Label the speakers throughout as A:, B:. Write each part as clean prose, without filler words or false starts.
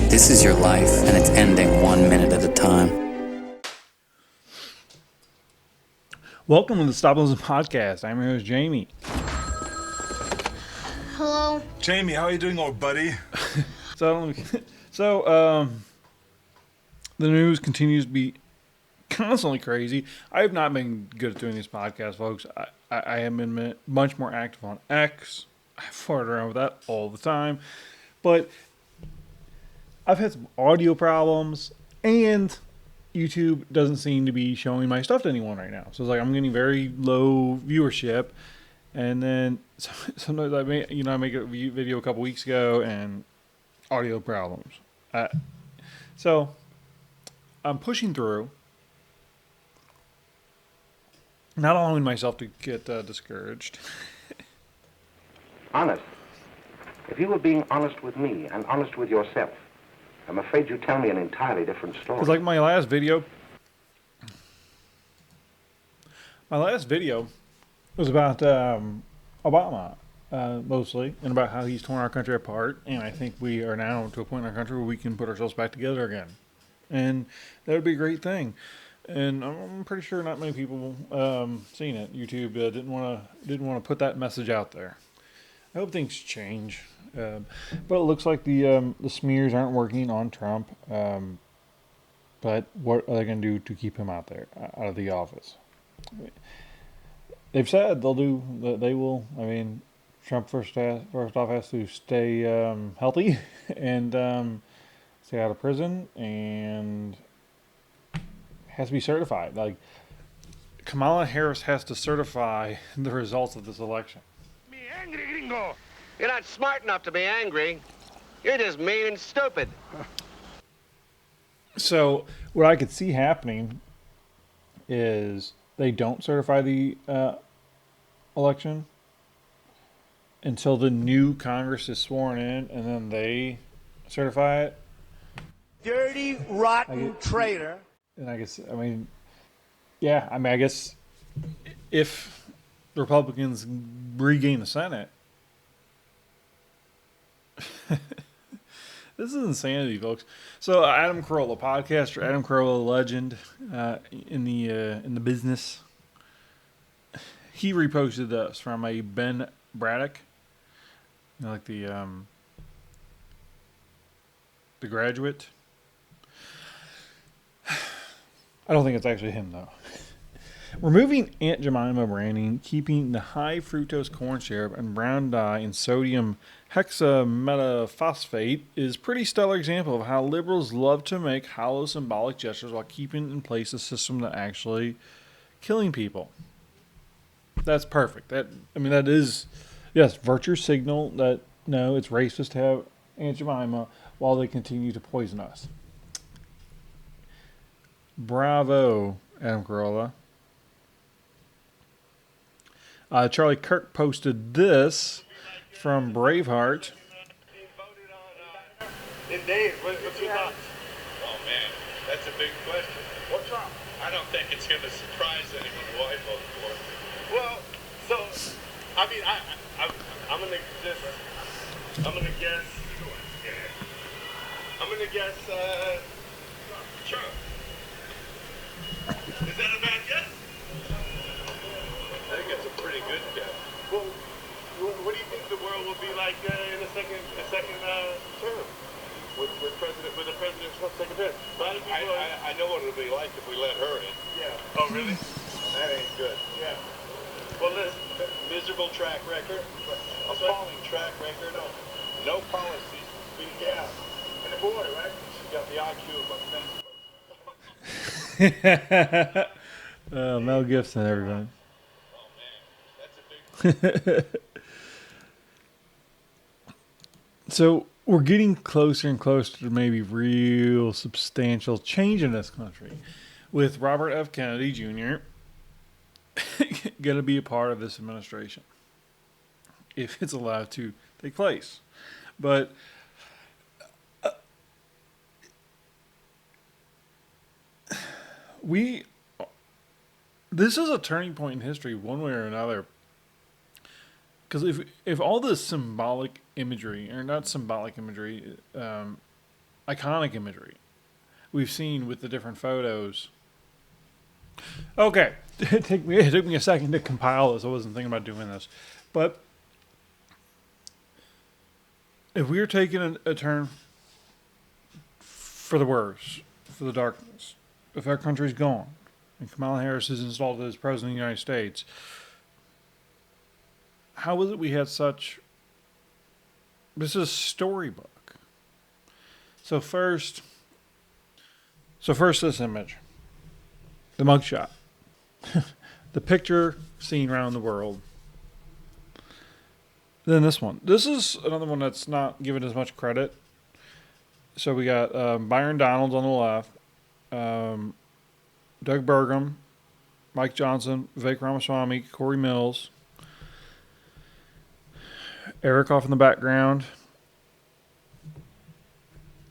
A: This is your life, and it's ending 1 minute at a time.
B: Welcome to the Stop Losing Podcast. I'm your host, Jamie.
C: Hello.
D: Jamie, how are you doing, old buddy?
B: So the news continues to be constantly crazy. I have not been good at doing these podcasts, folks. I have been much more active on X. I fart around with that all the time. But I've had some audio problems, and YouTube doesn't seem to be showing my stuff to anyone right now. So it's like I'm getting very low viewership. And then sometimes I make a video a couple weeks ago and audio problems. So I'm pushing through, not allowing myself to get discouraged.
E: Honest. If you were being honest with me and honest with yourself, I'm afraid you tell me an entirely different story.
B: Because like my last video was about Obama, mostly, and about how he's torn our country apart. And I think we are now to a point in our country where we can put ourselves back together again. And that would be a great thing. And I'm pretty sure not many people seen it. YouTube didn't want to put that message out there. I hope things change. But it looks like the smears aren't working on Trump. But what are they going to do to keep him out of the office? They've said they will. I mean, Trump first off has to stay healthy and stay out of prison and has to be certified. Like Kamala Harris has to certify the results of this election.
F: Be angry, gringo. You're not smart enough to be angry. You're just mean and stupid.
B: So what I could see happening is they don't certify the election until the new Congress is sworn in, and then they certify it.
G: Dirty, rotten traitor.
B: And I guess if the Republicans regain the Senate, this is insanity, folks. So Adam Carolla, podcaster, Adam Carolla, legend in the business, he reposted this from a Ben Braddock, like the Graduate. I don't think it's actually him though. Removing Aunt Jemima branding, keeping the high fructose corn syrup and brown dye in sodium hexametaphosphate is a pretty stellar example of how liberals love to make hollow symbolic gestures while keeping in place a system that actually killing people. That's perfect. That is, yes, virtue signal that no, it's racist to have Aunt Jemima while they continue to poison us. Bravo, Adam Carolla. Charlie Kirk posted this from Braveheart.
H: In days, what's your thoughts?
I: Oh man, that's a big question.
H: What's up?
I: I don't think it's going to surprise anyone who I vote for.
H: Well, so I mean, I'm gonna guess.
I: Trump. Is that a bad guess? I think that's a pretty good guess.
H: Well, what do you think the world will be like in a second term with the president Trump's second term?
I: I know what it'll be like if we let her in.
H: Yeah. Oh, really?
I: That ain't good.
H: Yeah. Well, listen.
I: Miserable track record. Appalling track record. No policy.
H: Yeah. And a boy, right?
I: She's got the IQ of a fence.
B: Mel Gibson, everybody.
I: Oh man, that's a big
B: So we're getting closer and closer to maybe real substantial change in this country, with Robert F. Kennedy Jr. going to be a part of this administration, if it's allowed to take place. But this is a turning point in history, one way or another, Because if all this symbolic imagery, or not symbolic imagery, iconic imagery we've seen with the different photos. Okay, it took me a second to compile this. I wasn't thinking about doing this, but if we're taking a turn for the worse, for the darkness, if our country's gone and Kamala Harris is installed as president of the United States, how is it we had such... This is a storybook. So first this image. The mugshot. The picture seen around the world. Then this one. This is another one that's not given as much credit. So we got Byron Donalds on the left. Doug Burgum. Mike Johnson. Vivek Ramaswamy. Corey Mills. Eric off in the background.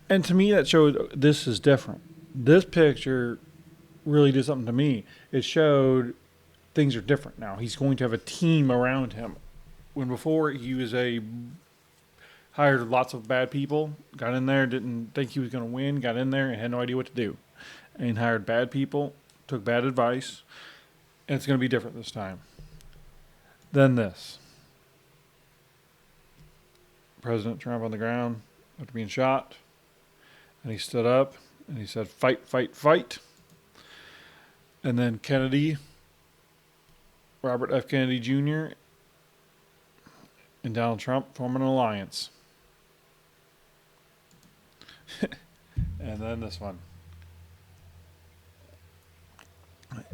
B: And to me that showed this is different. This picture really did something to me. It showed things are different now. He's going to have a team around him. When before he was hired lots of bad people, got in there, didn't think he was going to win, got in there and had no idea what to do. And hired bad people, took bad advice, and it's going to be different this time. Then this. President Trump on the ground after being shot. And he stood up and he said, "Fight, fight, fight." And then Kennedy, Robert F. Kennedy Jr., and Donald Trump forming an alliance. And then this one.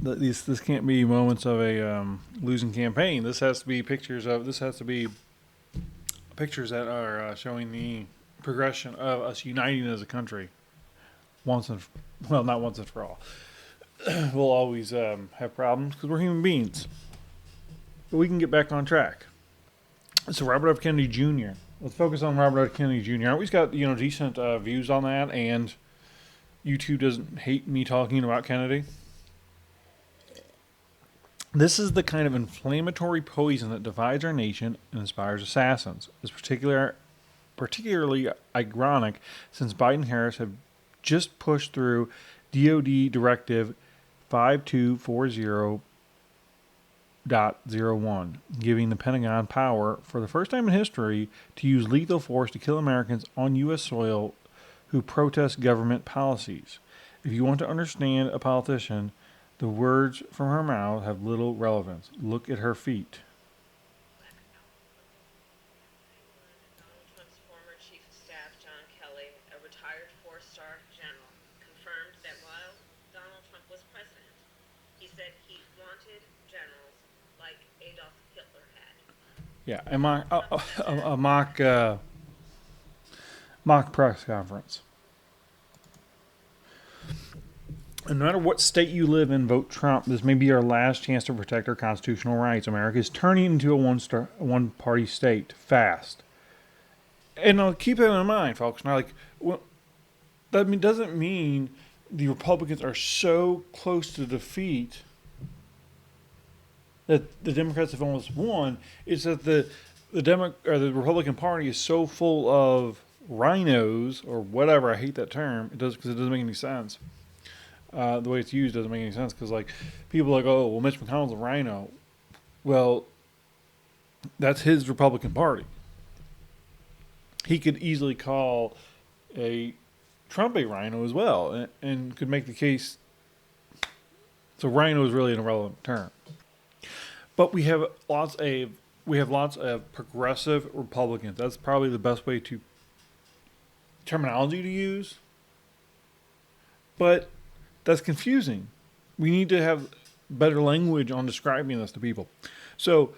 B: This can't be moments of a losing campaign. This has to be pictures that are showing the progression of us uniting as a country. Not once and for all. We'll always have problems because we're human beings. But we can get back on track. So Robert F. Kennedy Jr. Let's focus on Robert F. Kennedy Jr. I always got decent views on that, and YouTube doesn't hate me talking about Kennedy. This is the kind of inflammatory poison that divides our nation and inspires assassins. It's particularly ironic since Biden and Harris have just pushed through DoD Directive 5240.01, giving the Pentagon power for the first time in history to use lethal force to kill Americans on U.S. soil who protest government policies. If you want to understand a politician, the words from her mouth have little relevance. Look at her feet.
C: Donald Trump's former chief of staff, John Kelly, a retired four-star general, confirmed that while Donald Trump was president, he said he wanted generals like Adolf Hitler had.
B: Yeah, a mock press conference. No matter what state you live in, vote Trump. This may be our last chance to protect our constitutional rights. America is turning into a one-party state fast. And I'll keep that in mind, folks. Now, that doesn't mean the Republicans are so close to defeat that the Democrats have almost won. It's that the Republican Party is so full of rhinos or whatever. I hate that term. It does because it doesn't make any sense. The way it's used doesn't make any sense because people are like, oh, well, Mitch McConnell's a rhino. Well, that's his Republican Party. He could easily call Trump a rhino as well, and could make the case. So rhino is really an irrelevant term. But we have lots of progressive Republicans. That's probably the best way to terminology to use. But that's confusing. We need to have better language on describing this to people. So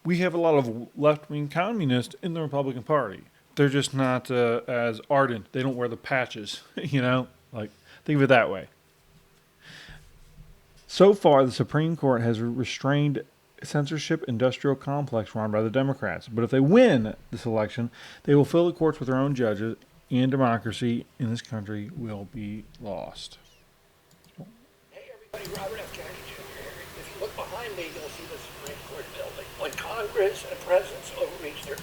B: we have a lot of left-wing communists in the Republican Party. They're just not as ardent. They don't wear the patches, think of it that way. So far, the Supreme Court has restrained censorship industrial complex run by the Democrats. But if they win this election, they will fill the courts with their own judges, and democracy in this country will be lost.
G: Hey, everybody, Robert F. Kennedy Jr. If you look behind me, you'll see the Supreme Court building.
J: when Congress and presidents overreach their...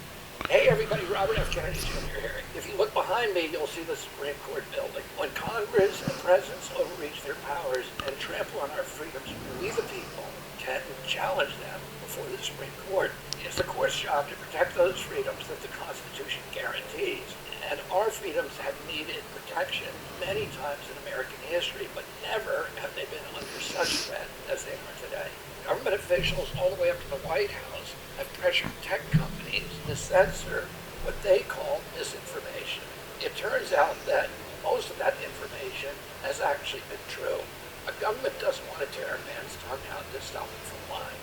J: Hey everybody, Robert F. Kennedy Jr. here. If you look behind me, you'll see the Supreme Court building. When Congress and presidents overreach their powers and trample on our freedoms, we the people can challenge them before the Supreme Court. It's the court's job to protect those freedoms that the Constitution guarantees. And our freedoms have needed protection many times in American history, but never have they been under such threat as they are today. Government officials all the way up to the White House have pressured tech companies to censor what they call misinformation. It turns out that most of that information has actually been true. A government doesn't want to tear a man's tongue out to stop him from lying.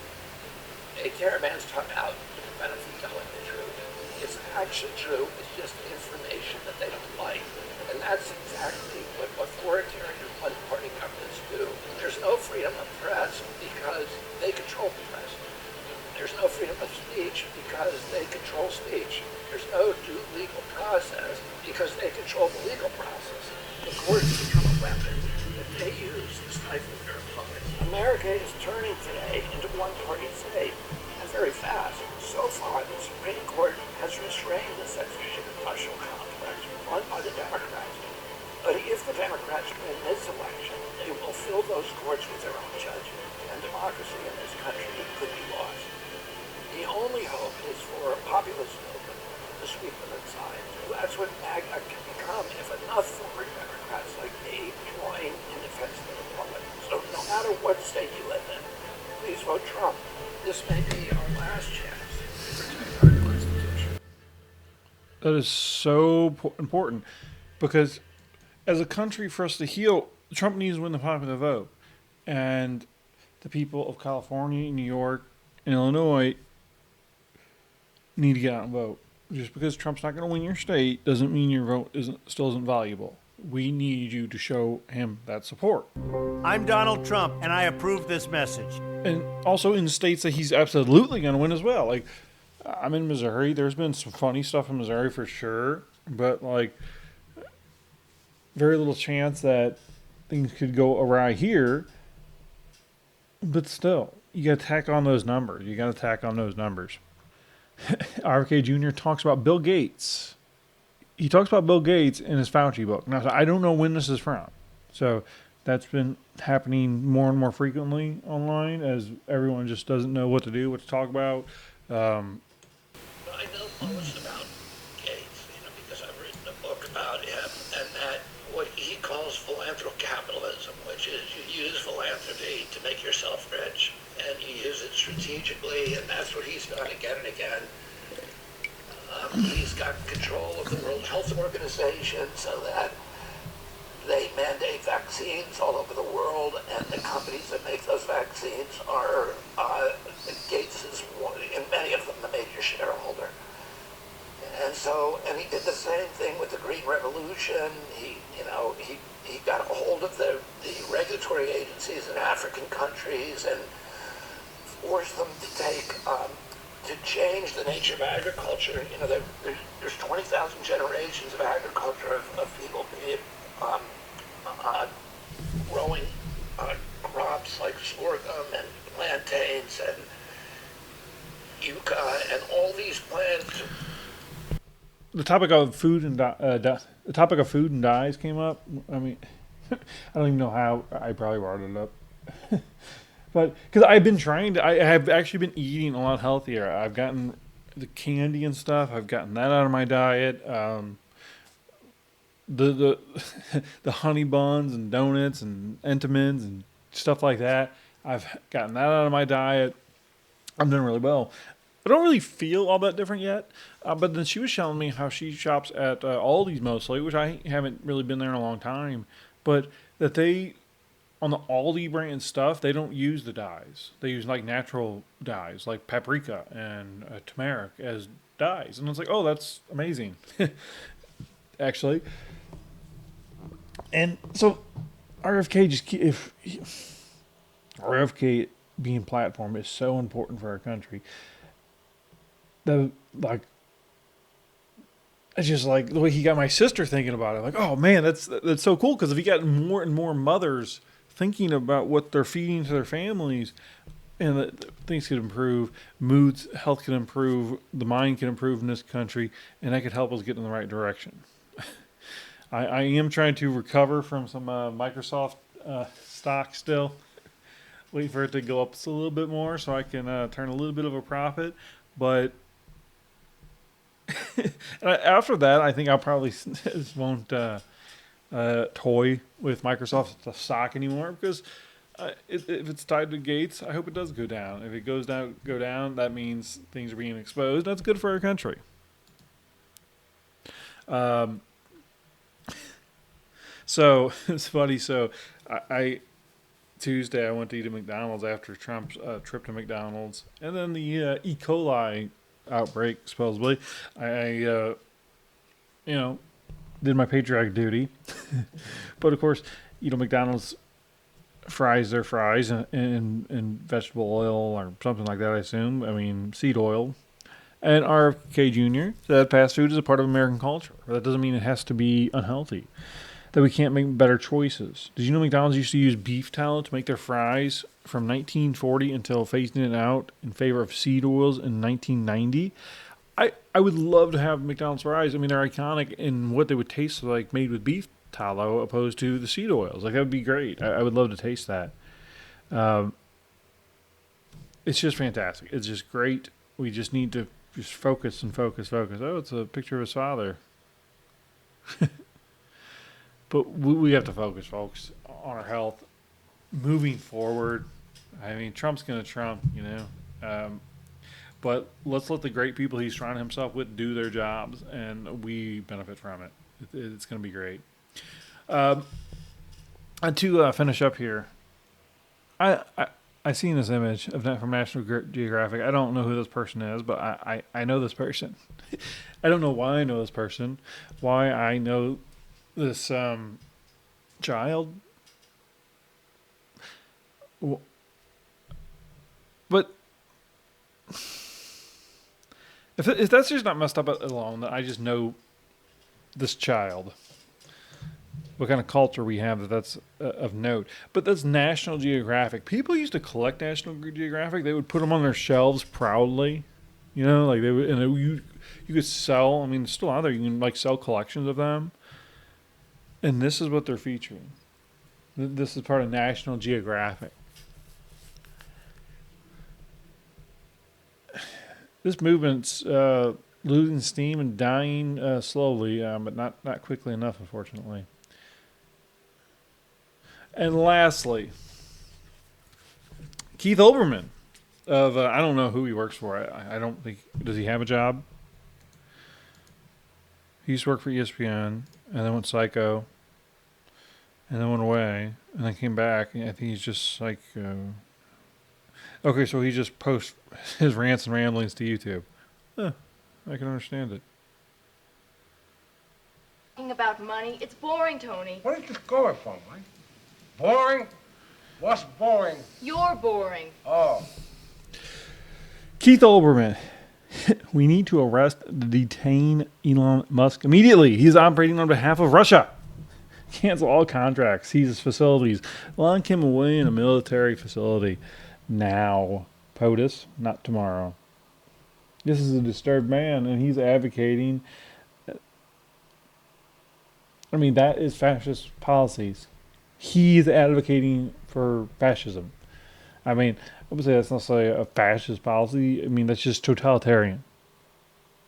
J: They tear a man's tongue out to prevent him from telling the truth. It's actually true, it's just information that they don't like. And that's exactly what authoritarian one-party governments do. There's no freedom of press because they control the press. There's no freedom of speech because they control speech. There's no due legal process because they control the legal process. The courts become a weapon that they use to stifle their opponents. America is turning today into one-party state, and very fast. So far, the Supreme Court has restrained the censorship industrial complex run by the Democrats. But if the Democrats win this election, they will fill those courts with their own judges, and democracy in this country could be lost. The only hope is for a populist movement to sweep them inside. That's what MAGA can become if enough former Democrats like me join in defense of the Republic. So no matter what state you live in, please vote Trump. This may be our last chance to protect our Constitution.
B: That is so important because as a country, for us to heal, Trump needs to win the popular vote. And the people of California, New York, and Illinois need to get out and vote. Just because Trump's not going to win your state doesn't mean your vote still isn't valuable. We need you to show him that support.
G: I'm Donald Trump, and I approve this message.
B: And also in states that he's absolutely going to win as well. Like, I'm in Missouri. There's been some funny stuff in Missouri for sure. But, like, very little chance that things could go awry here. But still, you got to tack on those numbers. RFK Jr. talks about Bill Gates. He talks about Bill Gates in his Fauci book. Now, I don't know when this is from. So that's been happening more and more frequently online as everyone just doesn't know what to do, what to talk about.
J: I know most about Gates, because I've written a book about him, and that what he calls philanthrocapitalism, which is you use philanthropy to make yourself rich, and you use it strategically, and that's what he's done again and again. He's got control of the World Health Organization so that they mandate vaccines all over the world, and the companies that make those vaccines are Gates is in many of them the major shareholder. And he did the same thing with the Green Revolution. He got a hold of the regulatory agencies in African countries and forced them to change the nature of agriculture. There's 20,000 generations of agriculture of people growing crops like sorghum and plantains and yucca and all these plants.
B: The topic of food and dyes came up. I mean, I don't even know how I probably brought it up. But because I've been I have actually been eating a lot healthier. I've gotten the candy and stuff. I've gotten that out of my diet. The honey buns and donuts and Entenmann's and stuff like that. I've gotten that out of my diet. I'm doing really well. I don't really feel all that different yet. But then she was showing me how she shops at Aldi's mostly, which I haven't really been there in a long time. But that they, on the Aldi brand stuff, they don't use the dyes. They use like natural dyes, like paprika and turmeric as dyes. And I was like, oh, that's amazing, actually. And so RFK RFK being platform is so important for our country. It's just like the way he got my sister thinking about it. Like, oh man, that's so cool. Because if he got more and more mothers thinking about what they're feeding to their families, and that things could improve, moods, health can improve, the mind can improve in this country, and that could help us get in the right direction. I am trying to recover from some Microsoft stock still. Wait for it to go up just a little bit more so I can turn a little bit of a profit. But after that, I think I'll probably won't toy with Microsoft stock anymore because if it's tied to Gates, I hope it does go down. If it go down, that means things are being exposed. That's good for our country. So it's funny. So I Tuesday I went to eat at McDonald's after Trump's trip to McDonald's, and then the E. coli outbreak supposedly. I did my patriotic duty, but of course, McDonald's fries their fries in vegetable oil or something like that. I assume. I mean, seed oil. And RFK Jr. said that fast food is a part of American culture. That doesn't mean it has to be unhealthy. That we can't make better choices. Did you know McDonald's used to use beef tallow to make their fries from 1940 until phasing it out in favor of seed oils in 1990? I would love to have McDonald's fries. I mean, they're iconic in what they would taste like made with beef tallow opposed to the seed oils. Like, that would be great. I would love to taste that. It's just fantastic. It's just great. We just need to just focus and focus. Oh, it's a picture of his father. But we have to focus, folks, on our health. Moving forward, I mean, Trump's going to Trump, but let's let the great people he's surrounded himself with do their jobs, and we benefit from it. It's going to be great. And to finish up here, I seen this image from National Geographic. I don't know who this person is, but I know this person. I don't know why I know this person, why I know this child. But if that's just not messed up alone, that I just know this child, what kind of culture we have that's of note. But that's National Geographic. People used to collect National Geographic. They would put them on their shelves proudly, like they would, and you could sell. I mean, it's still out there. You can sell collections of them. And this is what they're featuring. This is part of National Geographic. This movement's losing steam and dying slowly, but not quickly enough, unfortunately. And lastly, Keith Olbermann of I don't know who he works for. I don't think, does he have a job? He used to work for ESPN and then went psycho and then went away and then came back. And I think he's just okay, so he just posts his rants and ramblings to YouTube. I can understand it.
K: Talking about money, it's boring, Tony.
F: What did you score it from, Mike? Boring? What's boring?
K: You're boring.
F: Oh.
B: Keith Olbermann. We need to arrest and detain Elon Musk immediately. He's operating on behalf of Russia. Cancel all contracts, seize his facilities, lock him away in a military facility. Now. POTUS, not tomorrow. This is a disturbed man, and he's advocating. I mean, that is fascist policies. He's advocating for fascism. I mean, I would say that's not necessarily a fascist policy. I mean, that's just totalitarian.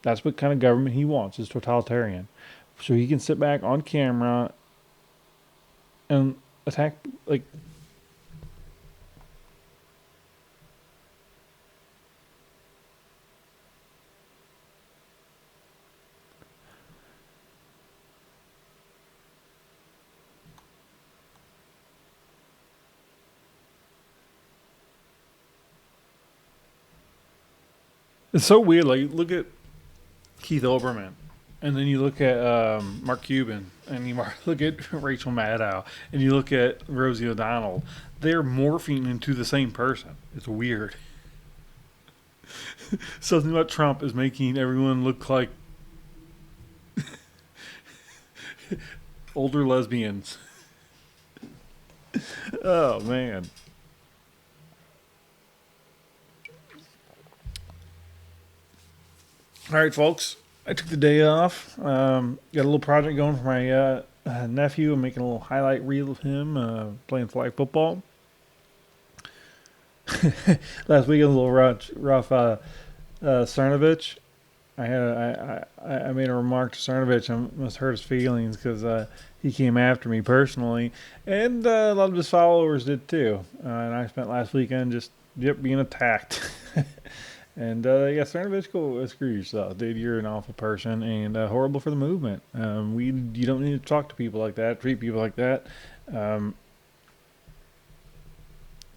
B: That's what kind of government he wants, is totalitarian. So he can sit back on camera and attack, it's so weird. Look at Keith Olbermann, and then you look at Mark Cuban, and you look at Rachel Maddow, and you look at Rosie O'Donnell. They're morphing into the same person. It's weird. Something about Trump is making everyone look like older lesbians. Oh, man. All right, folks. I took the day off. Got a little project going for my nephew. I'm making a little highlight reel of him playing flag football. Last week, a little rough. Cernovich. I made a remark to Cernovich. I must hurt his feelings because he came after me personally, and a lot of his followers did too. And I spent last weekend just being attacked. And yeah, Cernovich, go screw yourself, dude. You're an awful person and horrible for the movement. You don't need to talk to people like that, treat people like that.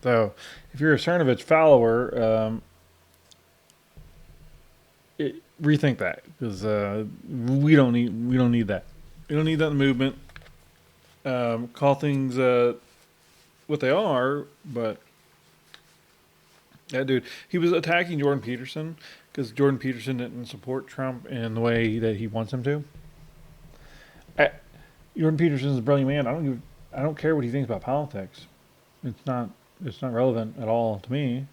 B: So, if you're a Cernovich follower, rethink that because we don't need that. We don't need that in the movement. Call things what they are, but. Yeah, dude. He was attacking Jordan Peterson because Jordan Peterson didn't support Trump in the way that he wants him to. Jordan Peterson is a brilliant man. I don't care what he thinks about politics. It's not relevant at all to me.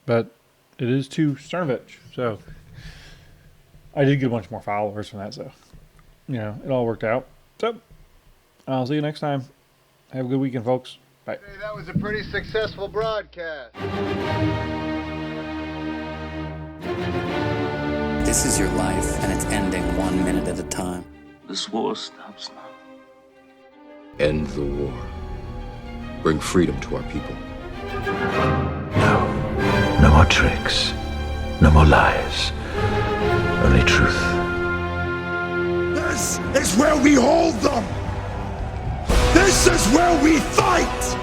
B: But it is to Cernovich. So I did get a bunch more followers from that. So it all worked out. So I'll see you next time. Have a good weekend, folks. Bye.
L: Hey, that was a pretty successful broadcast.
A: This is your life, and it's ending 1 minute at a time.
M: This war stops now.
N: End the war. Bring freedom to our people.
O: No more tricks. No more lies. Only truth.
D: This is where we hold them! This is where we fight!